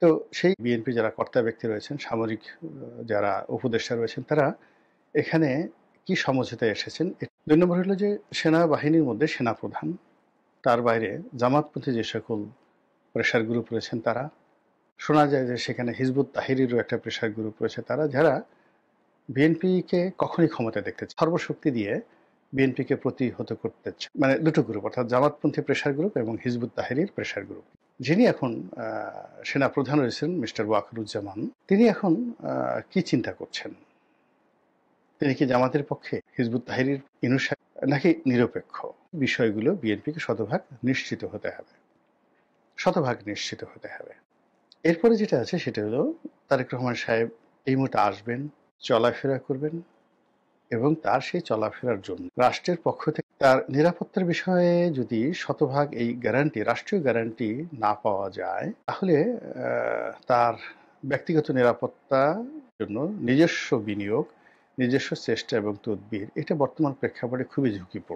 তো সেই বিএনপি যারা কর্তা ব্যক্তি রয়েছেন, সামরিক যারা উপদেষ্টা রয়েছেন, তারা এখানে কি সমঝোতায় এসেছেন? ২ নম্বর হলো যে সেনাবাহিনীর মধ্যে সেনাপ্রধান, তার বাইরে জামাতপন্থী যে সকল প্রেশার গ্রুপ রয়েছেন তারা, শোনা যায় যে সেখানে হিজবুত তাহরিরও একটা প্রেশার গ্রুপ রয়েছে, তারা যারা বিএনপিকে কখনই ক্ষমতায় দেখতে চায়, সর্বশক্তি দিয়ে বিএনপিকে প্রতিহত করতে চায়। মানে দুটো গ্রুপ, অর্থাৎ জামাতপন্থী প্রেশার গ্রুপ এবং হিজবুত তাহরির প্রেশার গ্রুপ। যিনি এখন সেনা প্রধান রয়েছেন মিস্টার ওয়াকারুজ্জামান, তিনি এখন কি চিন্তা করছেন? তিনি কি জামাতের পক্ষে, হিজবুত তাহরির ইনুস নাকি নিরপেক্ষ? বিষয়গুলো বিএনপিকে শতভাগ নিশ্চিত হতে হবে, শতভাগ নিশ্চিত হতে হবে। এরপরে যেটা আছে সেটা হলো তারেক রহমান সাহেব এই মুহূর্তে আসবেন, চলাফেরা করবেন এবং তার সেই চলাফেরার জন্য রাষ্ট্রের পক্ষ থেকে তার নিরাপত্তার বিষয়ে যদি শতভাগ এই গ্যারান্টি, রাষ্ট্রীয় গ্যারান্টি না পাওয়া যায়, তাহলে তার ব্যক্তিগত নিরাপত্তার জন্য নিজস্ব বিনিয়োগ, নিজস্ব চেষ্টা এবং তদবির, এটা বর্তমান প্রেক্ষাপটে খুবই ঝুঁকিপূর্ণ।